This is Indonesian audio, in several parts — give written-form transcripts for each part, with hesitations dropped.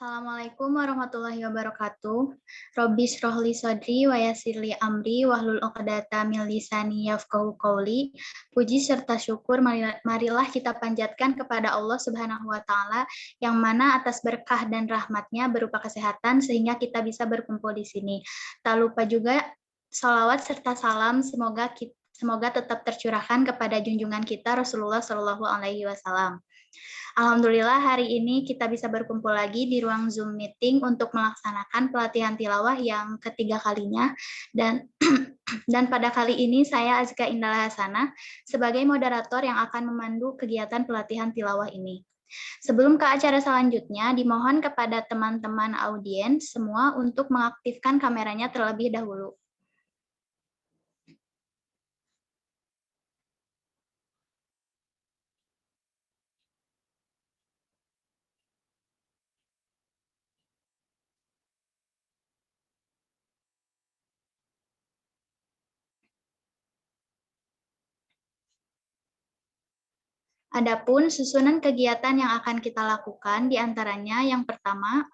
Assalamualaikum warahmatullahi wabarakatuh. Robbi shrah li sodri wa yassir li amri wahlul 'uqdatam min lisani yafqahu qawli. Puji serta syukur marilah kita panjatkan kepada Allah Subhanahu wa taala yang mana atas berkah dan rahmatnya berupa kesehatan sehingga kita bisa berkumpul di sini. Tak lupa juga salawat serta salam semoga tetap tercurahkan kepada junjungan kita Rasulullah Shallallahu alaihi wasallam. Alhamdulillah hari ini kita bisa berkumpul lagi di ruang Zoom meeting untuk melaksanakan pelatihan tilawah yang ketiga kalinya dan dan pada kali ini saya Azka Indala Hasanah sebagai moderator yang akan memandu kegiatan pelatihan tilawah ini. Sebelum ke acara selanjutnya, dimohon kepada teman-teman audiens semua untuk mengaktifkan kameranya terlebih dahulu. Adapun susunan kegiatan yang akan kita lakukan diantaranya yang pertama,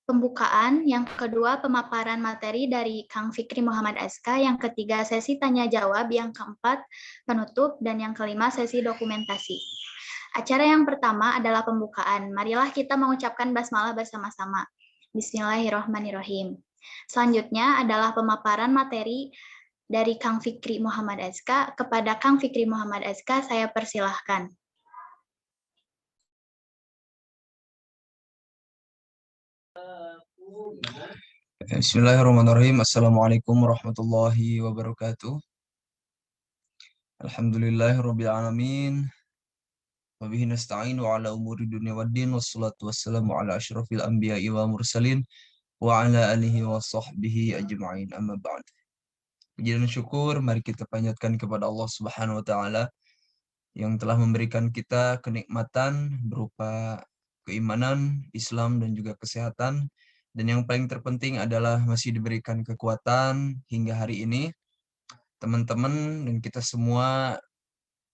pembukaan, yang kedua pemaparan materi dari Kang Fikri Muhammad Aska, yang ketiga sesi tanya jawab, yang keempat penutup, dan yang kelima sesi dokumentasi. Acara yang pertama adalah pembukaan. Marilah kita mengucapkan basmalah bersama-sama. Bismillahirrahmanirrahim. Selanjutnya adalah pemaparan materi dari Kang Fikri Muhammad Aska. Kepada Kang Fikri Muhammad Aska, saya persilahkan. Bismillahirrahmanirrahim. Assalamualaikum warahmatullahi wabarakatuh. Alhamdulillahirabbil alamin. Wa bihi nasta'inu ala umuri dunya waddin wassalatu wassalamu ala asyrafil anbiya'i wa mursalin wa ala alihi wa sahbihi ajma'in. Amma ba'd. Puji dan syukur mari kita panjatkan kepada Allah Subhanahu wa taala yang telah memberikan kita kenikmatan berupa keimanan, Islam dan juga kesehatan. Dan yang paling terpenting adalah masih diberikan kekuatan hingga hari ini. Teman-teman dan kita semua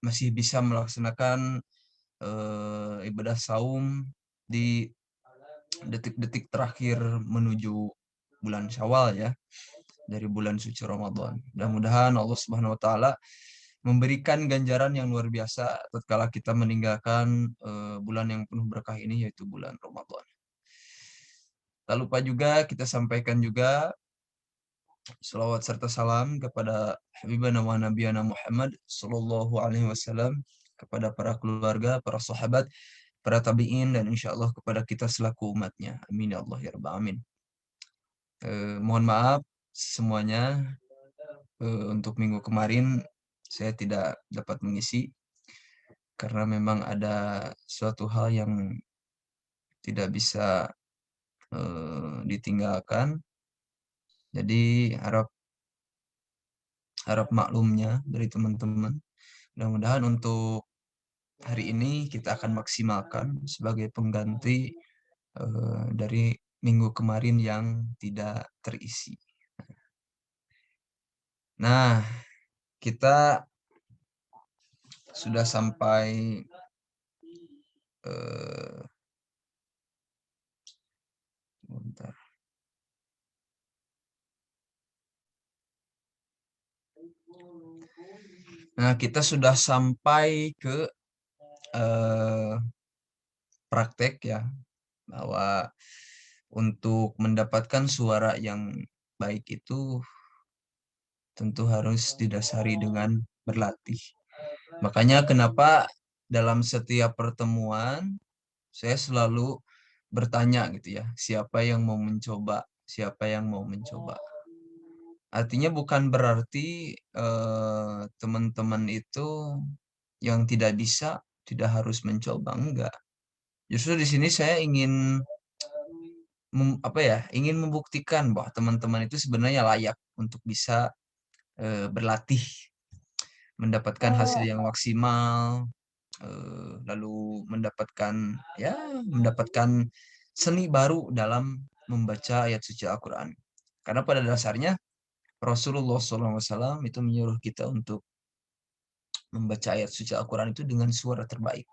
masih bisa melaksanakan ibadah saum di detik-detik terakhir menuju bulan Syawal ya, dari bulan suci Ramadan. Mudah-mudahan Allah Subhanahu wa taala memberikan ganjaran yang luar biasa tatkala kita meninggalkan bulan yang penuh berkah ini, yaitu bulan Ramadan. Tak lupa juga kita sampaikan juga salawat serta salam kepada Habibana wa Nabiyana Muhammad Sallallahu Alaihi Wasallam, kepada para keluarga, para sahabat, para tabi'in, dan insya Allah kepada kita selaku umatnya. Amin ya Allah ya Rabbal Alamin. Mohon maaf semuanya, untuk minggu kemarin saya tidak dapat mengisi karena memang ada suatu hal yang tidak bisa ditinggalkan. Jadi harap maklumnya dari teman-teman. Mudah-mudahan untuk hari ini kita akan maksimalkan sebagai pengganti dari minggu kemarin yang tidak terisi. Nah, kita sudah sampai bentar. Nah, kita sudah sampai ke praktek ya, bahwa untuk mendapatkan suara yang baik itu tentu harus didasari dengan berlatih. Makanya kenapa dalam setiap pertemuan saya selalu bertanya gitu ya, siapa yang mau mencoba, siapa yang mau mencoba. Artinya bukan berarti teman-teman itu yang tidak bisa tidak harus mencoba, enggak. Justru di sini saya ingin ingin membuktikan bahwa teman-teman itu sebenarnya layak untuk bisa berlatih, mendapatkan hasil yang maksimal, lalu mendapatkan seni baru dalam membaca ayat suci Al-Quran. Karena pada dasarnya Rasulullah SAW itu menyuruh kita untuk membaca ayat suci Al-Quran itu dengan suara terbaik.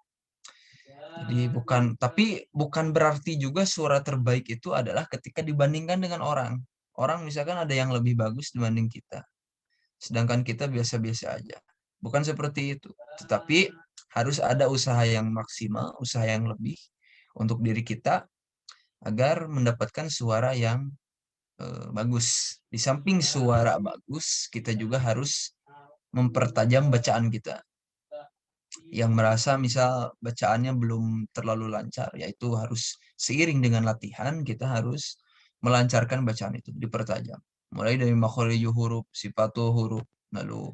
Jadi tapi bukan berarti juga suara terbaik itu adalah ketika dibandingkan dengan orang. Orang misalkan ada yang lebih bagus dibanding kita, sedangkan kita biasa-biasa aja. Bukan seperti itu. Tetapi harus ada usaha yang maksimal, usaha yang lebih untuk diri kita agar mendapatkan suara yang bagus. Di samping suara bagus, kita juga harus mempertajam bacaan kita. Yang merasa misal bacaannya belum terlalu lancar, yaitu harus seiring dengan latihan kita harus melancarkan bacaan itu, dipertajam. Mulai dari makhraju huruf, sifatul huruf, lalu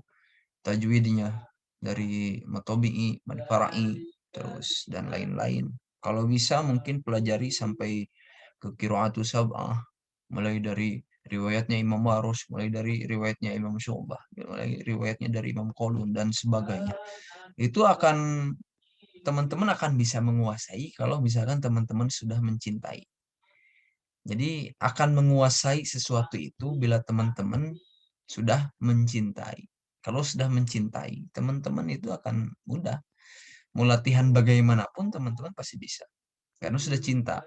tajwidnya dari matobi'i, mad fara'i, terus dan lain-lain. Kalau bisa mungkin pelajari sampai ke qiraatu sab'ah, mulai dari riwayatnya Imam Warosh, mulai dari riwayatnya Imam Syu'bah, mulai riwayatnya dari Imam Qalun dan sebagainya. Itu teman-teman akan bisa menguasai kalau misalkan teman-teman sudah mencintai. Jadi akan menguasai sesuatu itu bila teman-teman sudah mencintai. Kalau sudah mencintai, teman-teman itu akan mudah. Mau latihan bagaimanapun teman-teman pasti bisa. Karena sudah cinta.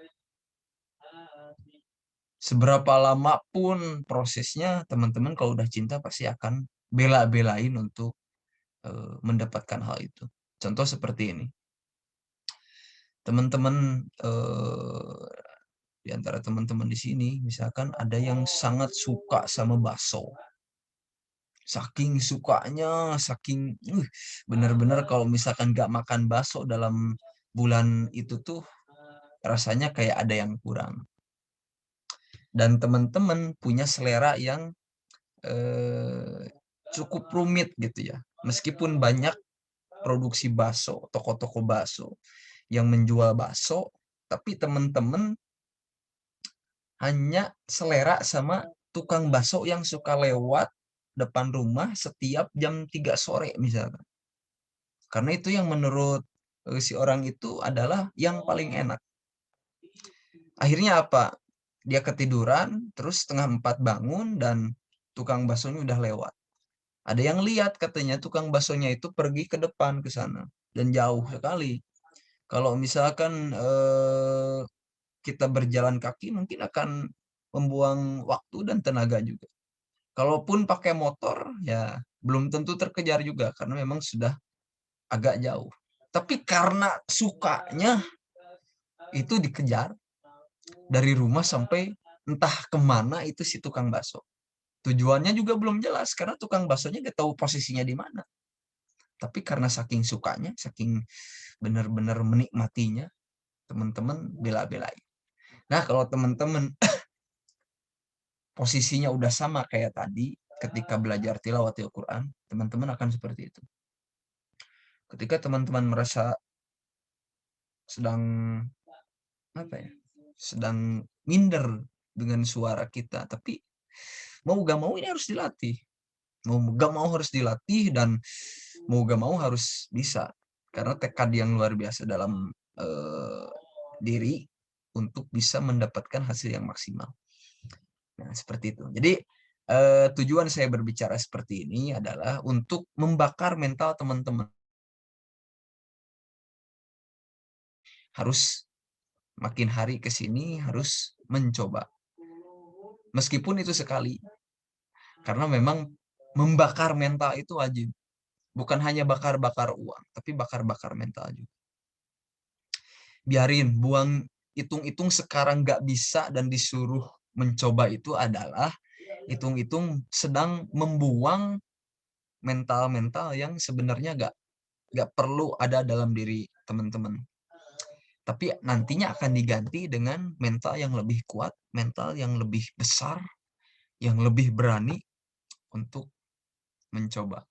Seberapa lama pun prosesnya, teman-teman kalau udah cinta pasti akan bela-belain untuk mendapatkan hal itu. Contoh seperti ini. Teman-teman di antara teman-teman di sini, misalkan ada yang sangat suka sama bakso. Saking sukanya, saking benar-benar kalau misalkan nggak makan bakso dalam bulan itu tuh rasanya kayak ada yang kurang. Dan teman-teman punya selera yang cukup rumit gitu ya. Meskipun banyak produksi bakso, toko-toko bakso yang menjual bakso, tapi teman-teman hanya selera sama tukang bakso yang suka lewat depan rumah setiap jam 3 sore misalkan. Karena itu yang menurut si orang itu adalah yang paling enak. Akhirnya apa? Dia ketiduran, terus setengah 4 bangun dan tukang baksonya udah lewat. Ada yang lihat katanya tukang baksonya itu pergi ke depan ke sana dan jauh sekali. Kalau misalkan kita berjalan kaki mungkin akan membuang waktu dan tenaga juga. Kalaupun pakai motor ya belum tentu terkejar juga karena memang sudah agak jauh. Tapi karena sukanya itu dikejar dari rumah sampai entah kemana itu si tukang bakso. Tujuannya juga belum jelas karena tukang baksonya gak tahu posisinya di mana. Tapi karena saking sukanya, saking benar-benar menikmatinya, teman-teman bela-belain. Nah, kalau teman-teman posisinya udah sama kayak tadi ketika belajar tilawat Al-Quran, teman-teman akan seperti itu. Ketika teman-teman merasa sedang sedang minder dengan suara kita, tapi mau gak mau ini harus dilatih. Mau gak mau harus dilatih dan mau gak mau harus bisa. Karena tekad yang luar biasa dalam diri untuk bisa mendapatkan hasil yang maksimal. Nah, seperti itu. Jadi tujuan saya berbicara seperti ini adalah untuk membakar mental teman-teman. Harus makin hari ke sini harus mencoba. Meskipun itu sekali. Karena memang membakar mental itu wajib. Bukan hanya bakar-bakar uang, tapi bakar-bakar mental juga. Biarin, buang hitung-hitung sekarang nggak bisa dan disuruh mencoba itu adalah hitung-hitung sedang membuang mental-mental yang sebenarnya nggak perlu ada dalam diri teman-teman. Tapi nantinya akan diganti dengan mental yang lebih kuat, mental yang lebih besar, yang lebih berani untuk mencoba.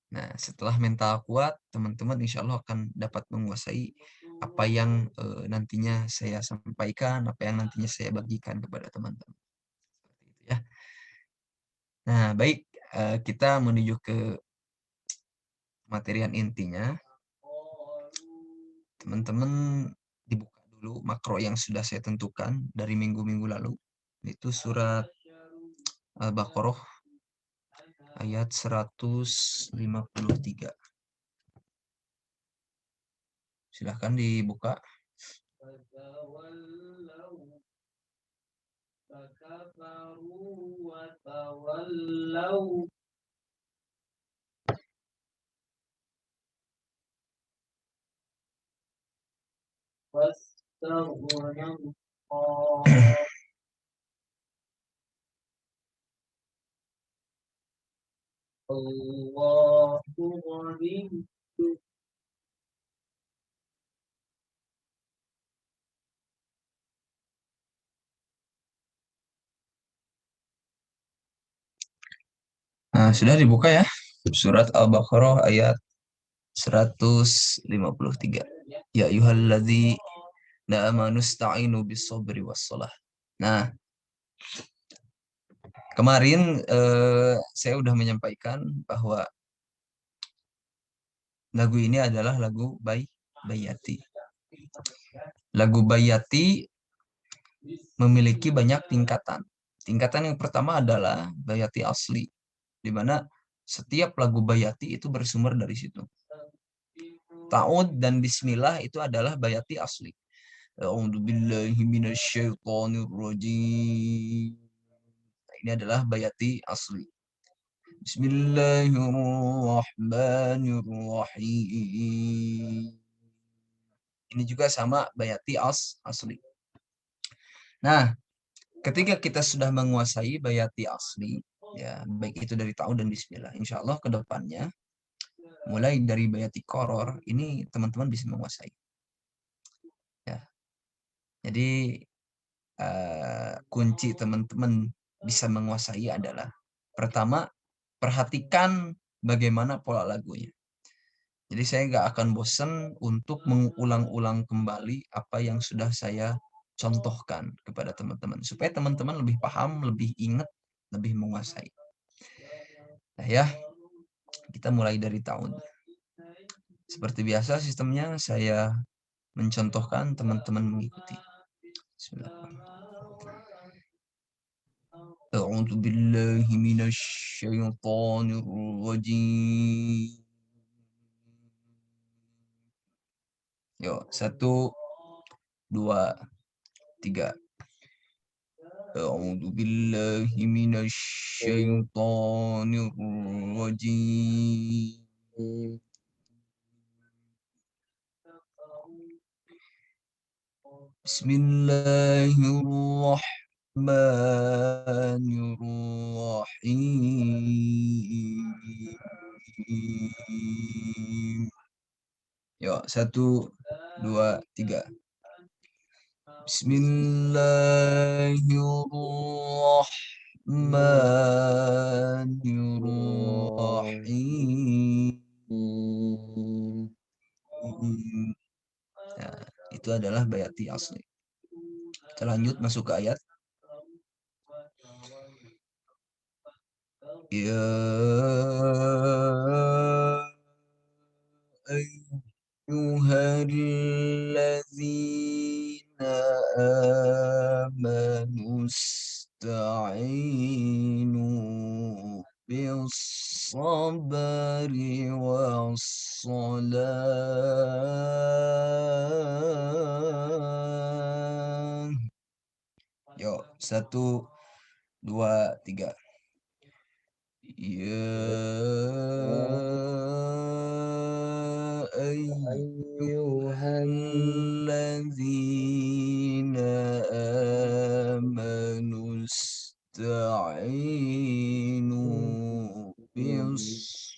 Nah, setelah mental kuat, teman-teman insya Allah akan dapat menguasai apa yang nantinya saya sampaikan, apa yang nantinya saya bagikan kepada teman-teman. Seperti itu ya. Nah, baik, kita menuju ke materian intinya. Teman-teman dibuka dulu makro yang sudah saya tentukan dari minggu-minggu lalu. Itu surat Al-Baqarah ayat 153. Silahkan dibuka. Nah, sudah dibuka ya. Surat Al-Baqarah ayat 153. Ya ayyuhalladzina amanu sta'inu bis-sabri was-salah. Nah, kemarin saya sudah menyampaikan bahwa lagu ini adalah lagu Bayati. Lagu Bayati memiliki banyak tingkatan. Tingkatan yang pertama adalah Bayati asli, di mana setiap lagu Bayati itu bersumber dari situ. Ta'ud dan Bismillah itu adalah Bayati asli. A'udzu billahi minasyaitonir rajim. Ini adalah Bayati asli. Bismillahirrahmanirrahim. Ini juga sama Bayati asli. Nah, ketika kita sudah menguasai Bayati asli, ya baik itu dari Ta'ud dan Bismillah, insya Allah ke depannya mulai dari Bayati Koror ini teman-teman bisa menguasai. Ya, jadi kunci teman-teman bisa menguasai adalah pertama, perhatikan bagaimana pola lagunya. Jadi saya nggak akan bosan untuk mengulang-ulang kembali apa yang sudah saya contohkan kepada teman-teman. Supaya teman-teman lebih paham, lebih ingat, lebih menguasai. Nah ya, kita mulai dari tahun. Seperti biasa sistemnya saya mencontohkan, teman-teman mengikuti. Bismillahirrahmanirrahim. أعوذ بالله من الشيطان الرجيم. Yuk, 1, 2, 3. أعوذ بالله من الشيطان الرجيم. بسم الله الرحمن الرحيم. Yuk, 1, 2, 3. Bismillahirrahmanirrahim. Nah, itu adalah Bayati asli. Kita lanjut masuk ke ayat. Ya ayyuhalladzina amanu ista'inu bis-sabri was-salah. Yuk, 1, 2, 3. Ya ayyuhalladzina amanu ista'inu bis-sabri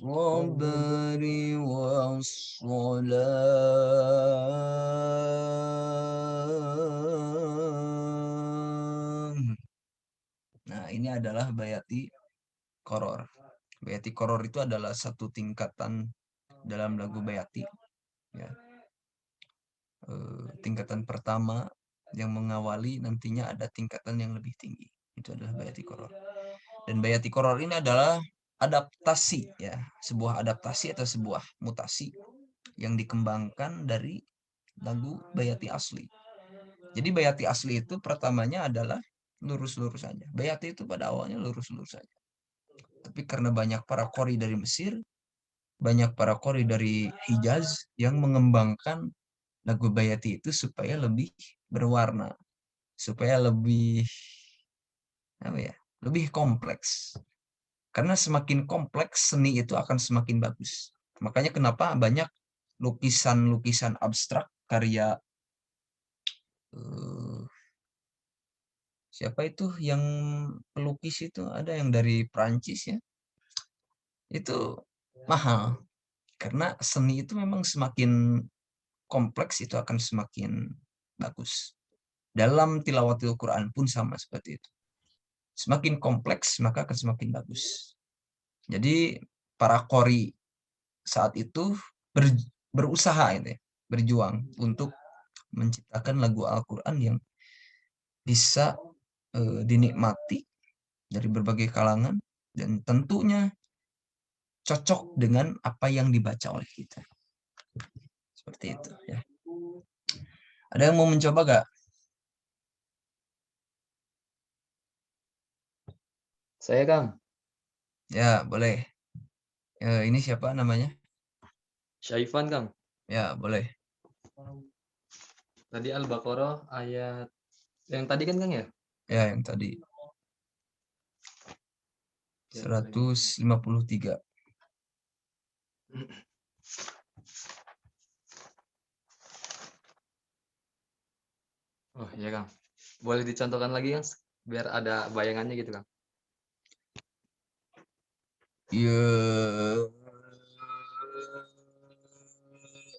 was-salah. Nah, ini adalah Bayati Koror. Bayati Koror itu adalah satu tingkatan dalam lagu Bayati. Ya. Tingkatan pertama yang mengawali nantinya ada tingkatan yang lebih tinggi. Itu adalah Bayati Koror. Dan Bayati Koror ini adalah adaptasi, ya, sebuah adaptasi atau sebuah mutasi yang dikembangkan dari lagu Bayati asli. Jadi Bayati asli itu pertamanya adalah lurus-lurus saja. Bayati itu pada awalnya lurus-lurus saja. Tapi karena banyak para qori dari Mesir, banyak para qori dari Hijaz yang mengembangkan lagu Bayati itu supaya lebih berwarna, supaya lebih lebih kompleks. Karena semakin kompleks seni itu akan semakin bagus. Makanya kenapa banyak lukisan-lukisan abstrak karya siapa itu yang pelukis itu, ada yang dari Prancis ya. Itu mahal. Karena seni itu memang semakin kompleks itu akan semakin bagus. Dalam tilawatil Quran pun sama seperti itu. Semakin kompleks maka akan semakin bagus. Jadi para qori saat itu berusaha ini, berjuang untuk menciptakan lagu Al-Quran yang bisa dinikmati dari berbagai kalangan dan tentunya cocok dengan apa yang dibaca oleh kita. Seperti itu ya. Ada yang mau mencoba gak? Saya, Kang. Ya, boleh. Ini siapa namanya? Syaifan, Kang. Ya, boleh. Tadi Al-Baqarah ayat yang tadi kan, Kang ya? Ya, yang tadi. 153. Oh iya, Kang. Boleh dicontohkan lagi, Kang? Biar ada bayangannya gitu, Kang. Ya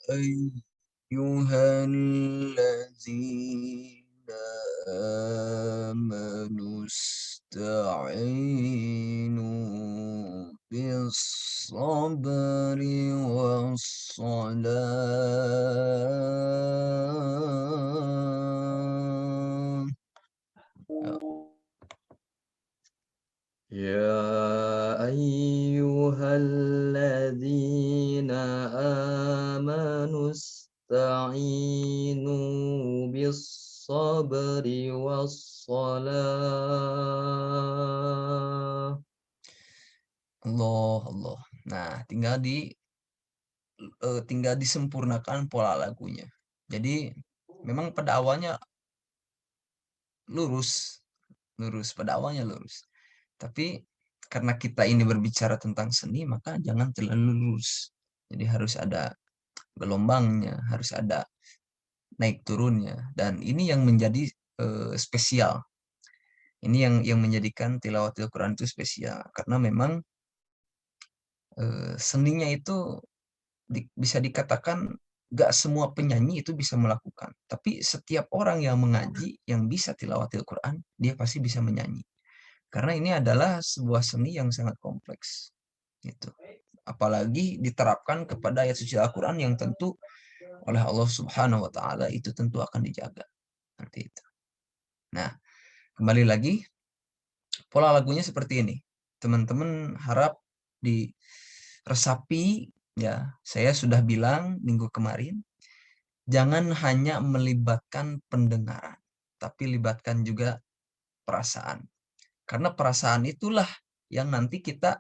ayyuhallazina amanu ista'inu bis-sabri was-salah. Ya ayyuhalladzina amanu ista'inu bis-sabri was-salah. Allah. Nah, tinggal disempurnakan pola lagunya. Jadi memang pada awalnya lurus pada awalnya lurus. Tapi karena kita ini berbicara tentang seni, maka jangan terlalu lurus. Jadi harus ada gelombangnya, harus ada naik turunnya, dan ini yang menjadi spesial. Ini yang menjadikan tilawatil Quran itu spesial karena memang seninya itu bisa dikatakan gak semua penyanyi itu bisa melakukan, tapi setiap orang yang mengaji yang bisa tilawatil Quran dia pasti bisa menyanyi karena ini adalah sebuah seni yang sangat kompleks gitu. Apalagi diterapkan kepada ayat suci Al-Quran yang tentu oleh Allah Subhanahu wa taala itu tentu akan dijaga seperti itu. Nah, kembali lagi pola lagunya seperti ini. Teman-teman harap diresapi ya. Saya sudah bilang minggu kemarin, jangan hanya melibatkan pendengaran, tapi libatkan juga perasaan. Karena perasaan itulah yang nanti kita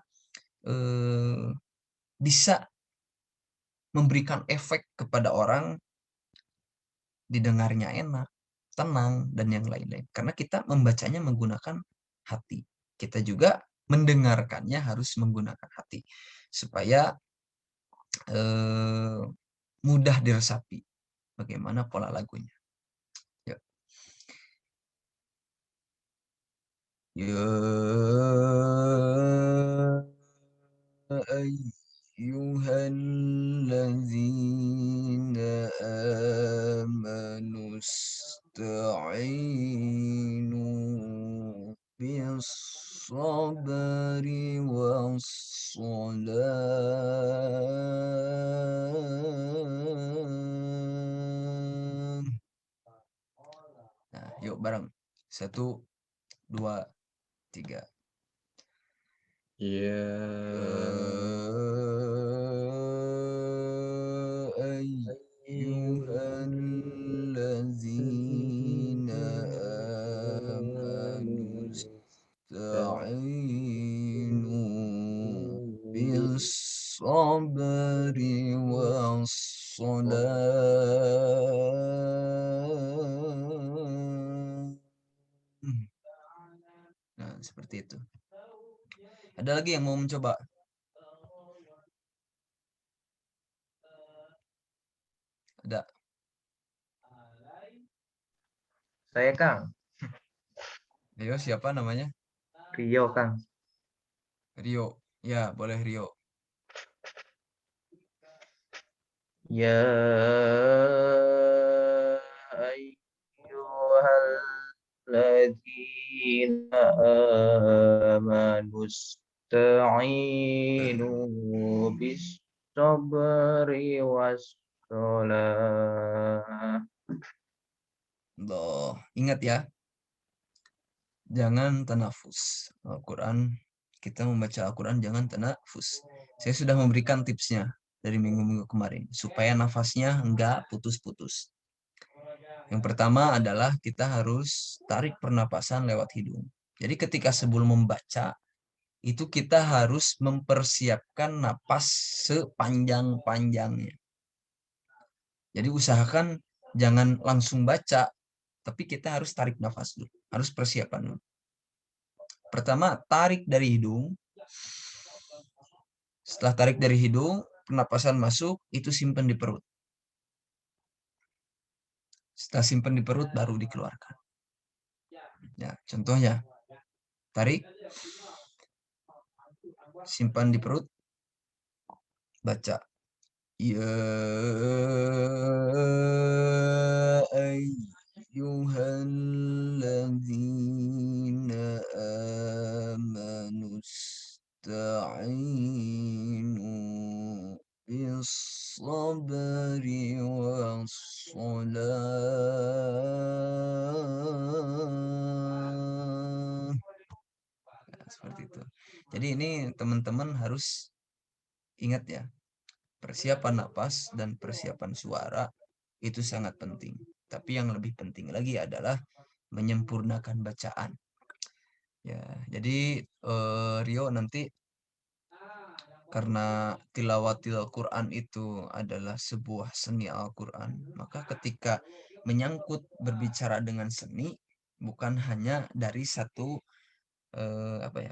bisa memberikan efek kepada orang, didengarnya enak, tenang, dan yang lain-lain. Karena kita membacanya menggunakan hati. Kita juga mendengarkannya harus menggunakan hati. Supaya mudah diresapi bagaimana pola lagunya. Yuk. Ya ayyuhallazina amanu ista'inu bis-sabri was-salah. Nah, yuk bareng. 1, 2, 3. Ya ayyuhallazina amanu ista'inu bis-sabri was-salah. Seperti itu. Ada lagi yang mau mencoba? Ada. Saya Kang, Ayo, siapa namanya? Rio Kang. Rio. Ya, boleh Rio. Ya ayyuhalladzina amanu ista'inu bis sabri was sholah. Loh, ingat ya, jangan tanafus. Al-Quran, kita membaca Al-Quran jangan tanafus. Saya sudah memberikan tipsnya dari minggu-minggu kemarin, supaya nafasnya enggak putus-putus. Yang pertama adalah kita harus tarik pernapasan lewat hidung. Jadi ketika sebelum membaca, itu kita harus mempersiapkan napas sepanjang-panjangnya. Jadi usahakan jangan langsung baca, tapi kita harus tarik nafas dulu. Harus persiapan dulu. Pertama, tarik dari hidung. Setelah tarik dari hidung, pernapasan masuk, itu simpan di perut. Setelah simpan di perut, baru dikeluarkan. Ya, contohnya, tarik, simpan di perut, baca. Ya ayyuhalladzina amanu ista'inu bis-sabri was-shalah. Nah, seperti itu. Jadi ini teman-teman harus ingat ya, persiapan napas dan persiapan suara itu sangat penting. Tapi yang lebih penting lagi adalah menyempurnakan bacaan. Ya, jadi Rio nanti karena tilawatil Quran itu adalah sebuah seni Al-Quran, maka ketika menyangkut berbicara dengan seni bukan hanya dari satu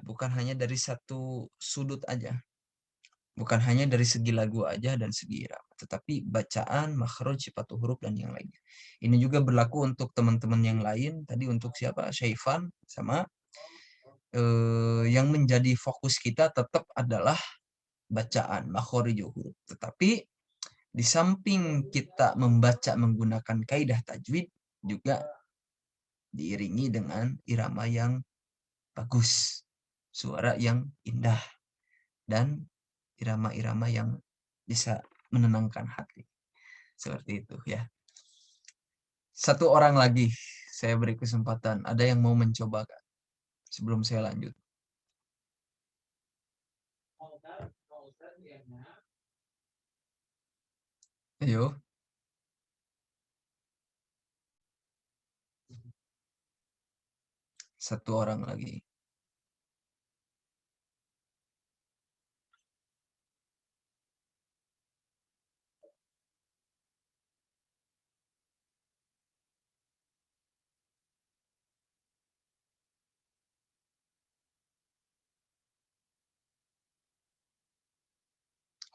bukan hanya dari satu sudut aja. Bukan hanya dari segi lagu aja dan segi irama, tetapi bacaan, makhraj, sifat huruf dan yang lainnya. Ini juga berlaku untuk teman-teman yang lain. Tadi untuk siapa? Syaifan sama yang menjadi fokus kita tetap adalah bacaan, makhraj huruf. Tetapi di samping kita membaca menggunakan kaidah tajwid juga diiringi dengan irama yang bagus, suara yang indah, dan irama-irama yang bisa menenangkan hati. Seperti itu ya. Satu orang lagi saya beri kesempatan. Ada yang mau mencoba Kak? Sebelum saya lanjut. Ayo. Satu orang lagi.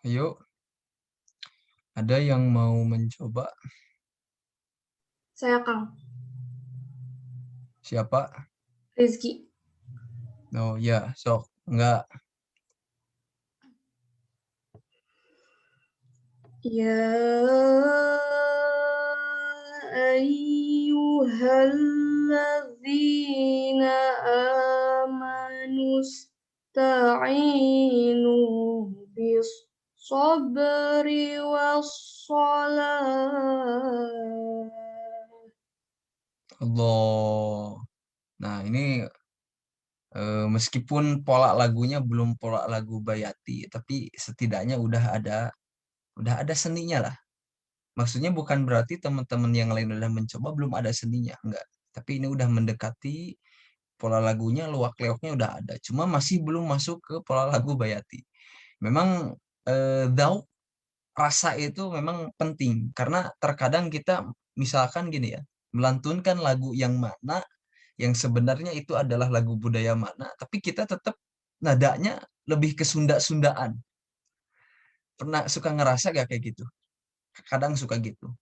Ayo. Ada yang mau mencoba? Saya Kang. Siapa? Rizky. Oh ya, sok. Enggak. Ya ayyuhalladzina amanu ista'inu bis sabri was-shalah. Allah. Nah, ini meskipun pola lagunya belum pola lagu Bayati, tapi setidaknya udah ada seninya lah. Maksudnya bukan berarti teman-teman yang lain udah mencoba belum ada seninya, enggak. Tapi ini udah mendekati pola lagunya, luak-leoknya udah ada. Cuma masih belum masuk ke pola lagu Bayati. Memang dauk rasa itu memang penting karena terkadang kita misalkan gini ya, melantunkan lagu yang mana yang sebenarnya itu adalah lagu budaya mana, tapi kita tetap nadanya lebih ke Sunda-Sundaan. Pernah suka ngerasa gak kayak gitu? Kadang suka gitu.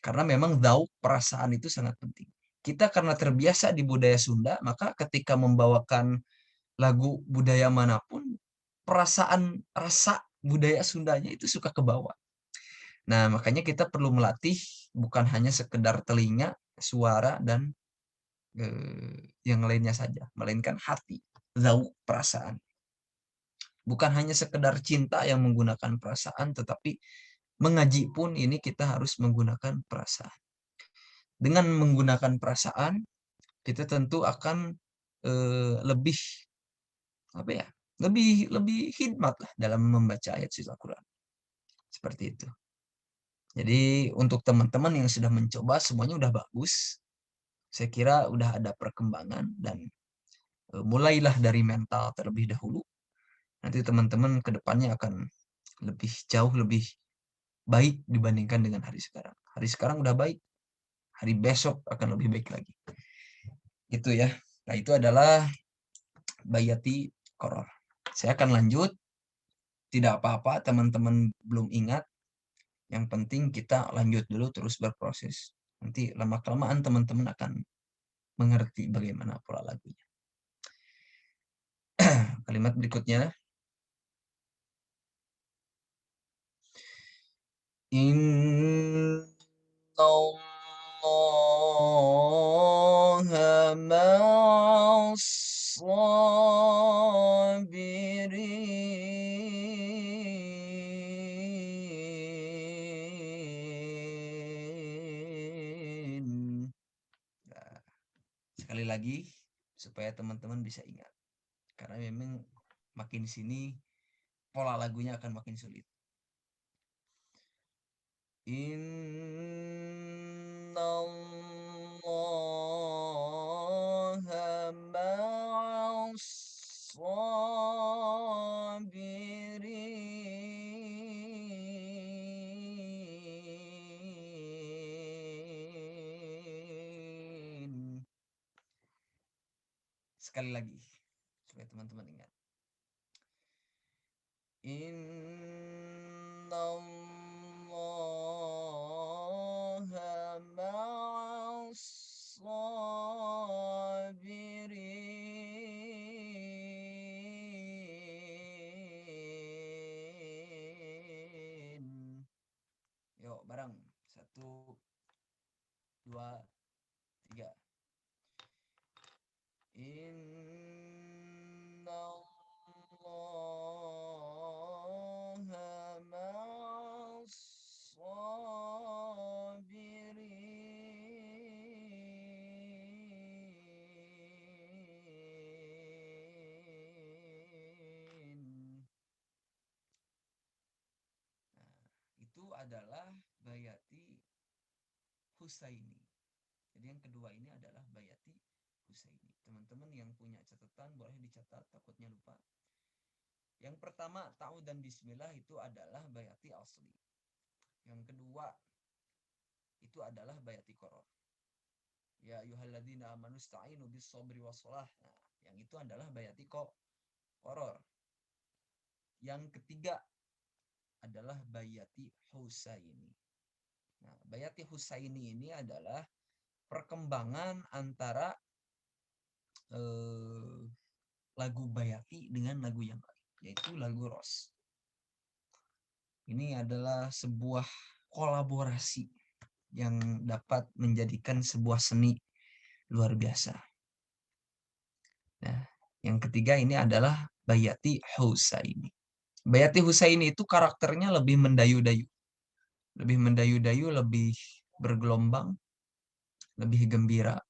Karena memang zauk, perasaan itu sangat penting. Kita karena terbiasa di budaya Sunda, maka ketika membawakan lagu budaya manapun, perasaan rasa budaya Sundanya itu suka ke bawah. Nah, makanya kita perlu melatih bukan hanya sekedar telinga, suara, dan yang lainnya saja, melainkan hati, zauk, perasaan. Bukan hanya sekedar cinta yang menggunakan perasaan, tetapi mengaji pun ini kita harus menggunakan perasaan. Dengan menggunakan perasaan, kita tentu akan lebih apa ya? Lebih hikmat lah dalam membaca ayat suci Al-Qur'an. Seperti itu. Jadi untuk teman-teman yang sudah mencoba semuanya udah bagus. Saya kira udah ada perkembangan dan mulailah dari mental terlebih dahulu. Nanti teman-teman ke depannya akan lebih jauh lebih baik dibandingkan dengan hari sekarang. Hari sekarang udah baik. Hari besok akan lebih baik lagi. Itu ya. Nah, itu adalah bayati koror. Saya akan lanjut. Tidak apa-apa teman-teman belum ingat. Yang penting kita lanjut dulu terus berproses. Nanti lama-kelamaan teman-teman akan mengerti bagaimana pola lagunya. Kalimat berikutnya. Inna Allaha ma'as sabirin. Nah, sekali lagi supaya teman-teman bisa ingat. Karena memang makin sini pola lagunya akan makin sulit. Inna Allaha ma'as sabirin. Sekali lagi supaya teman-teman ingat. Inna Allaha ma'as sabirin. Yuk bareng. 1, 2, 3. Inna Allaha ma'as sabirin. Nah, itu adalah bayati Husaini. Jadi yang kedua ini adalah bayati Husaini. Teman-teman yang punya catatan boleh dicatat, takutnya lupa. Yang pertama, ta'u dan bismillah itu adalah bayati asli. Yang kedua, itu adalah bayati koror. Ya ayyuhalladzina amanu sta'inu bis sabri wassalah. Nah, yang itu adalah bayati koror. Yang ketiga adalah bayati Husaini. Nah, bayati Husaini ini adalah perkembangan antara lagu bayati dengan lagu yang lain, yaitu lagu Ros. Ini adalah sebuah kolaborasi yang dapat menjadikan sebuah seni luar biasa. Nah, yang ketiga ini adalah bayati Husaini. Bayati Husaini itu karakternya lebih mendayu-dayu. Lebih mendayu-dayu, lebih bergelombang, lebih gembira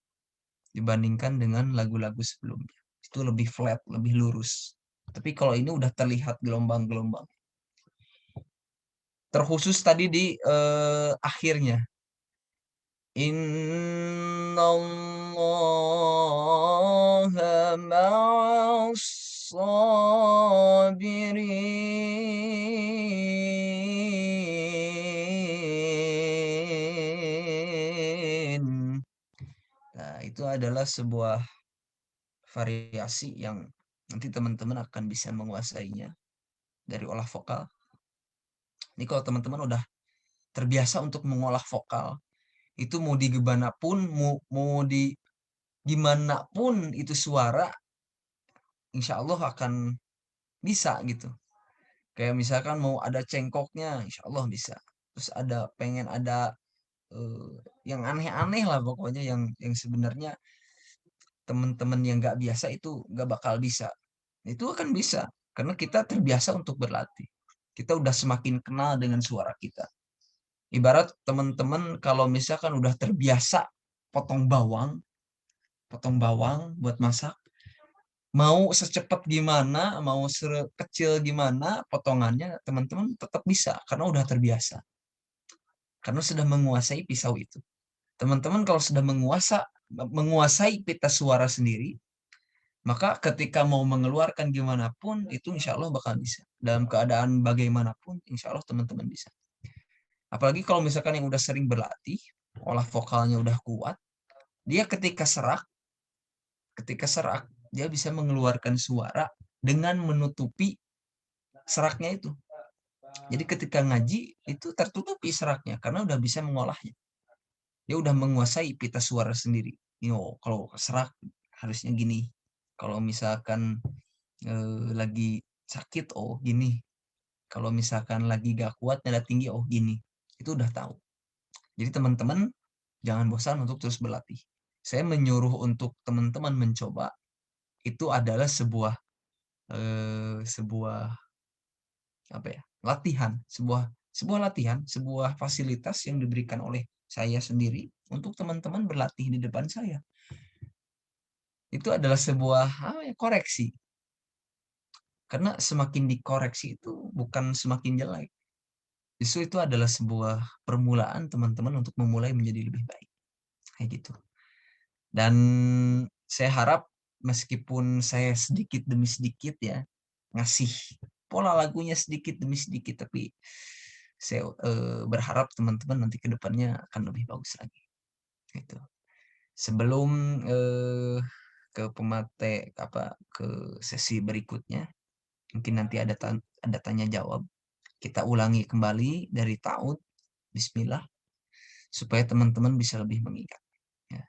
dibandingkan dengan lagu-lagu sebelumnya. Itu lebih flat, lebih lurus. Tapi kalau ini udah terlihat gelombang-gelombang. Terkhusus tadi di akhirnya. Inna Allaha ma'as sabirin. Nah, itu adalah sebuah variasi yang nanti teman-teman akan bisa menguasainya dari olah vokal. Ini kalau teman-teman udah terbiasa untuk mengolah vokal, itu mau di gimana pun, mau di gimana pun itu suara, insya Allah akan bisa gitu. Kayak misalkan mau ada cengkoknya, insya Allah bisa. Terus pengen ada yang aneh-aneh lah pokoknya, yang sebenarnya teman-teman yang nggak biasa itu nggak bakal bisa. Itu akan bisa karena kita terbiasa untuk berlatih. Kita udah semakin kenal dengan suara kita. Ibarat teman-teman kalau misalkan udah terbiasa potong bawang buat masak, mau secepat gimana, mau sekecil gimana potongannya, teman-teman tetap bisa karena udah terbiasa. Karena sudah menguasai pisau itu. Teman-teman kalau sudah menguasai pita suara sendiri, maka ketika mau mengeluarkan gimana pun, itu insya Allah bakal bisa. Dalam keadaan bagaimanapun, insya Allah teman-teman bisa. Apalagi kalau misalkan yang udah sering berlatih, olah vokalnya udah kuat, dia ketika serak, dia bisa mengeluarkan suara dengan menutupi seraknya itu. Jadi ketika ngaji, itu tertutupi seraknya, karena udah bisa mengolahnya. Dia udah menguasai pita suara sendiri. Kalau serak, harusnya gini. Kalau misalkan lagi sakit, oh gini. Kalau misalkan lagi gak kuat, nada tinggi, oh gini. Itu udah tahu. Jadi teman-teman jangan bosan untuk terus berlatih. Saya menyuruh untuk teman-teman mencoba. Itu adalah sebuah latihan, sebuah fasilitas yang diberikan oleh saya sendiri untuk teman-teman berlatih di depan saya. Itu adalah sebuah koreksi. Karena semakin dikoreksi itu bukan semakin jelek. Justru itu adalah sebuah permulaan teman-teman untuk memulai menjadi lebih baik. Kayak gitu. Dan saya harap meskipun saya sedikit demi sedikit ya ngasih pola lagunya sedikit demi sedikit, tapi saya berharap teman-teman nanti ke depannya akan lebih bagus lagi. Gitu. Sebelum ke sesi berikutnya, mungkin nanti ada tanya jawab. Kita ulangi kembali dari ta'ud, bismillah, supaya teman-teman bisa lebih mengingat. Ya.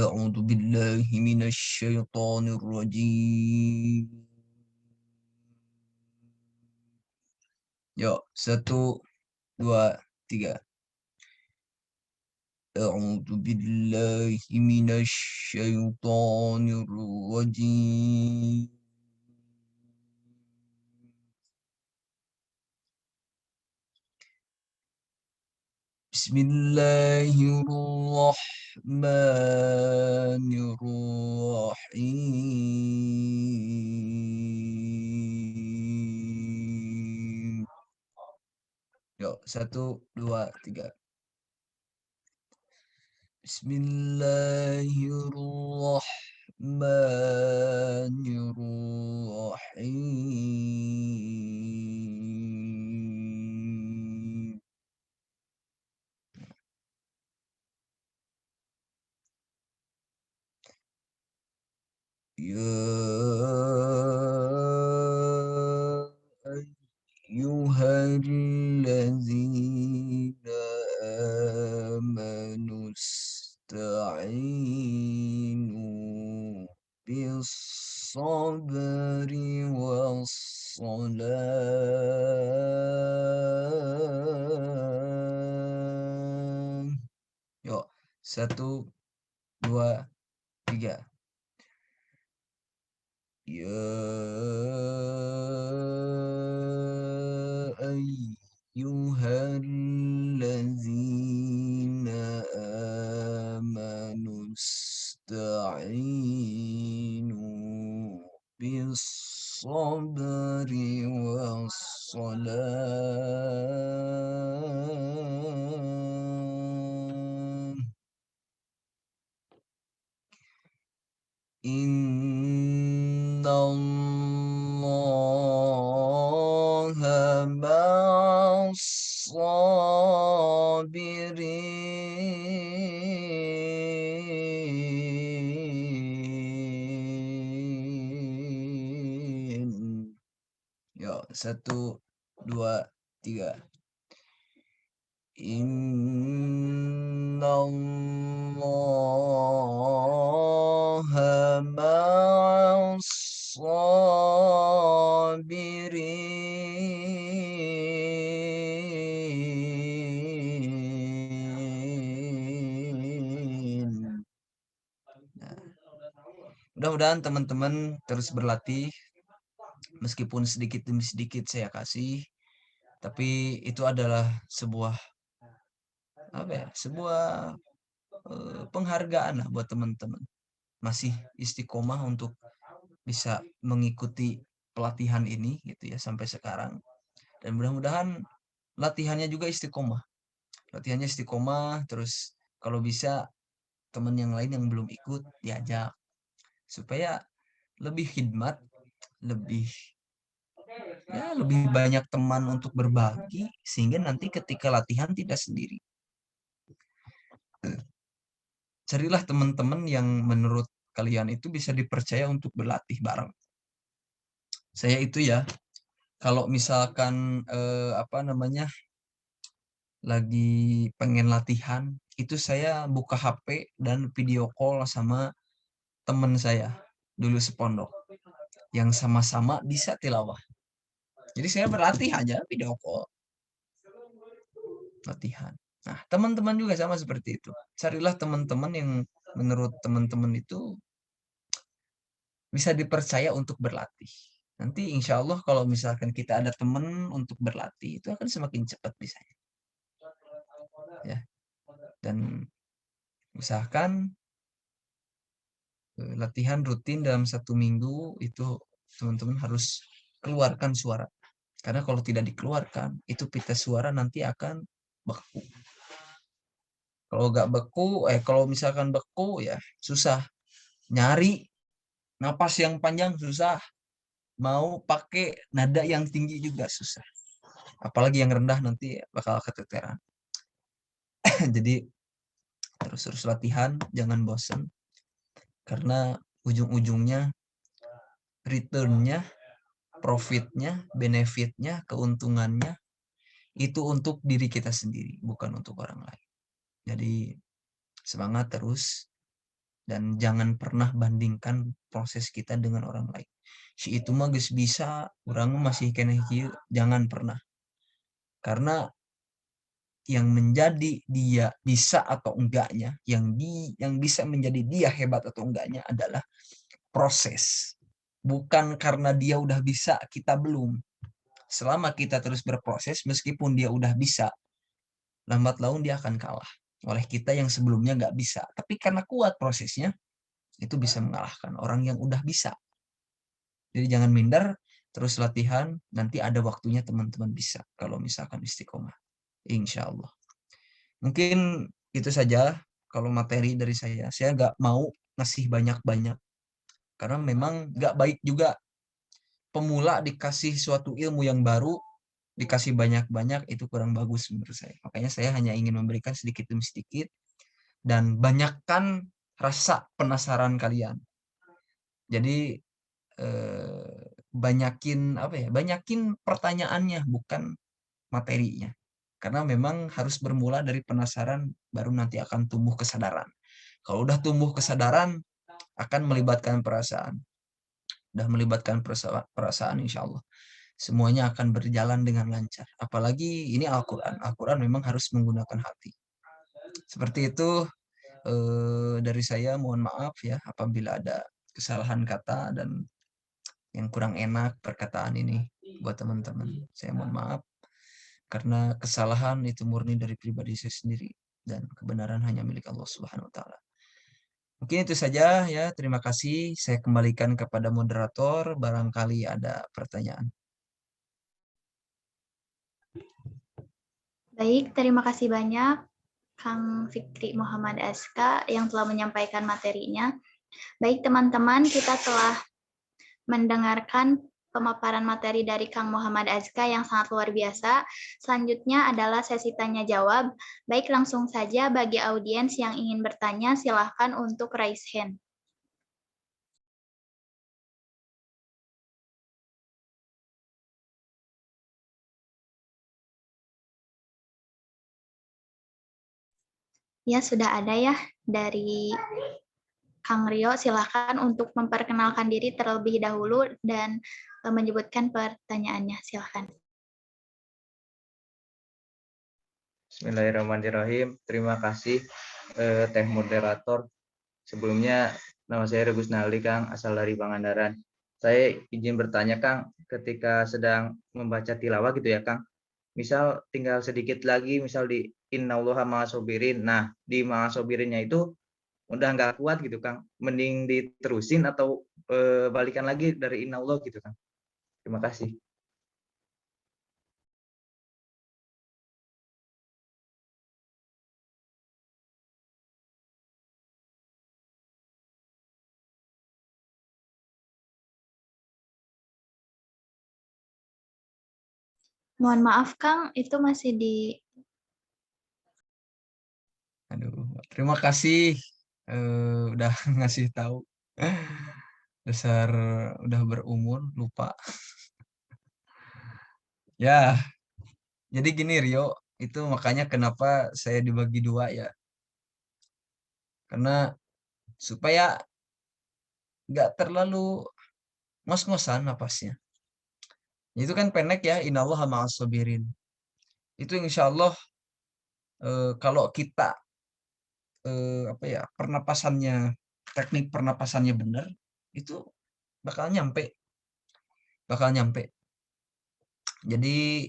A'udzu billahi minasyaitonir rajim. Yuk, 1, 2, 3. A'udzu billahi minasyaitonir rajim. Bismillahirrahmanirrahim. Yuk, 1, 2, 3. Bismillahirrahmanirrahim. Ya ayyuhallazina amanu ista'inu bis-sabri was-salah. Yuk, 1, 2, 3. Ya ayyuhallazina amanu ista'inu bis-sabri was-salah. Innallaha ma'as-sabirin. 1, 2, 3. Innallaha ma'as sabirin. Nah, mudah-mudahan teman-teman terus berlatih, meskipun sedikit demi sedikit saya kasih, tapi itu adalah sebuah sebuah penghargaan lah buat teman-teman masih istiqomah untuk bisa mengikuti pelatihan ini gitu ya sampai sekarang. Dan mudah-mudahan latihannya istiqomah, terus kalau bisa teman yang lain yang belum ikut diajak supaya lebih khidmat, lebih banyak teman untuk berbagi, sehingga nanti ketika latihan tidak sendiri. Carilah teman-teman yang menurut kalian itu bisa dipercaya untuk berlatih bareng. Saya itu ya, kalau misalkan lagi pengen latihan, itu saya buka HP dan video call sama teman saya dulu sepondok yang sama-sama bisa tilawah. Jadi saya berlatih aja video call, latihan. Nah, teman-teman juga sama seperti itu. Carilah teman-teman yang menurut teman-teman itu bisa dipercaya untuk berlatih. Nanti insya Allah kalau misalkan kita ada teman untuk berlatih, itu akan semakin cepat bisanya. Ya. Dan usahakan latihan rutin dalam 1 minggu itu teman-teman harus keluarkan suara. Karena kalau tidak dikeluarkan, itu pita suara nanti akan beku. Kalau nggak beku, kalau misalkan beku ya susah. Nyari napas yang panjang susah. Mau pakai nada yang tinggi juga susah. Apalagi yang rendah nanti bakal keteteran. Jadi terus latihan, jangan bosan. Karena ujung-ujungnya return-nya, profit-nya, benefit-nya, keuntungannya itu untuk diri kita sendiri, bukan untuk orang lain. Jadi semangat terus dan jangan pernah bandingkan proses kita dengan orang lain. Si itu mah geus bisa, urang masih keneh kieu, jangan pernah. Karena yang menjadi dia bisa atau enggaknya, yang bisa menjadi dia hebat atau enggaknya adalah proses. Bukan karena dia udah bisa, kita belum. Selama kita terus berproses, meskipun dia udah bisa, lambat laun dia akan kalah oleh kita yang sebelumnya nggak bisa. Tapi karena kuat prosesnya, itu bisa mengalahkan orang yang udah bisa. Jadi jangan minder, terus latihan, nanti ada waktunya teman-teman bisa. Kalau misalkan istiqomah. Insya Allah. Mungkin itu saja kalau materi dari saya. Saya nggak mau ngasih banyak-banyak. Karena memang nggak baik juga pemula dikasih suatu ilmu yang baru, dikasih banyak-banyak, itu kurang bagus menurut saya. Makanya saya hanya ingin memberikan sedikit demi sedikit dan banyakkan rasa penasaran kalian. Jadi banyakin pertanyaannya, bukan materinya. Karena memang harus bermula dari penasaran, baru nanti akan tumbuh kesadaran. Kalau udah tumbuh kesadaran, akan melibatkan perasaan. Udah melibatkan perasaan, insya Allah semuanya akan berjalan dengan lancar. Apalagi ini Al-Quran. Al-Quran memang harus menggunakan hati. Seperti itu dari saya, mohon maaf ya apabila ada kesalahan kata dan yang kurang enak perkataan ini buat teman-teman. Saya mohon maaf karena kesalahan itu murni dari pribadi saya sendiri dan kebenaran hanya milik Allah Subhanahu wa taala. Mungkin itu saja ya. Terima kasih. Saya kembalikan kepada moderator barangkali ada pertanyaan. Baik, terima kasih banyak Kang Fikri Muhammad Aska yang telah menyampaikan materinya. Baik teman-teman, kita telah mendengarkan pemaparan materi dari Kang Muhammad Azka yang sangat luar biasa. Selanjutnya adalah sesi tanya jawab. Baik, langsung saja bagi audiens yang ingin bertanya, silakan untuk raise hand. Ya, sudah ada ya dari Kang Rio. Silakan untuk memperkenalkan diri terlebih dahulu dan menyebutkan pertanyaannya. Silakan. Bismillahirrahmanirrahim. Terima kasih Teh Moderator. Sebelumnya nama saya Rebus Nali, Kang, asal dari Pangandaran. Saya izin bertanya, Kang, ketika sedang membaca tilawah gitu ya, Kang. Misal tinggal sedikit lagi, misal di Innallaha ma'asobirin. Nah, di ma'asobirinnya itu udah nggak kuat gitu, Kang. Mending diterusin atau balikan lagi dari Innallah gitu, Kang. Terima kasih. Mohon maaf, Kang, itu masih di... Aduh, terima kasih udah ngasih tahu. Dasar udah berumur lupa. Ya, jadi gini Rio, itu makanya kenapa saya dibagi dua ya. Karena supaya nggak terlalu ngos-ngosan napasnya. Itu kan pendek ya, innallaha ma'as-sabirin. Itu insya Allah kalau kita apa ya, teknik pernapasannya benar, itu bakal nyampe. Jadi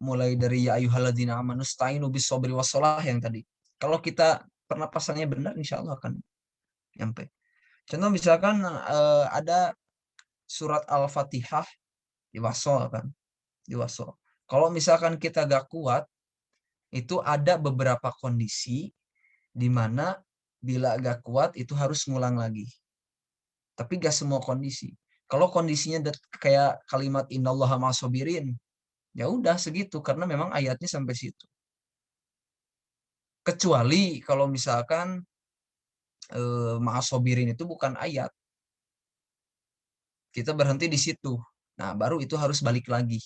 mulai dari ya ayyuhalladzina amanu sta'inu bis-shabri was-shalah yang tadi. Kalau kita pernapasannya benar, insya Allah akan nyampe. Contoh misalkan ada surat Al-Fatihah di wasol kan, di wasol. Kalau misalkan kita gak kuat, itu ada beberapa kondisi di mana bila gak kuat itu harus ngulang lagi. Tapi gak semua kondisi. Kalau kondisinya kayak kalimat innallaha ma'as-sabirin, ya udah segitu karena memang ayatnya sampai situ. Kecuali kalau misalkan ma'as-sabirin itu bukan ayat. Kita berhenti di situ. Nah, baru itu harus balik lagi.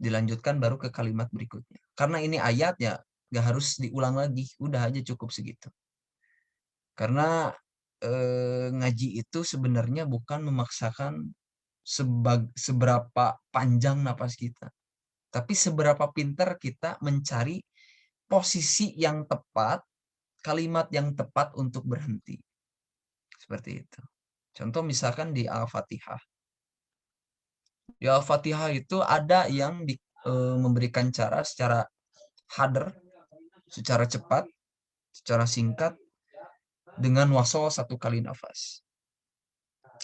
Dilanjutkan baru ke kalimat berikutnya. Karena ini ayatnya gak harus diulang lagi. Udah aja cukup segitu. Karena ngaji itu sebenarnya bukan memaksakan seberapa panjang napas kita. Tapi seberapa pintar kita mencari posisi yang tepat, kalimat yang tepat untuk berhenti. Seperti itu. Contoh misalkan di Al-Fatihah. Di Al-Fatihah itu ada yang memberikan cara secara hadar, secara cepat, secara singkat, dengan wasol 1 kali nafas.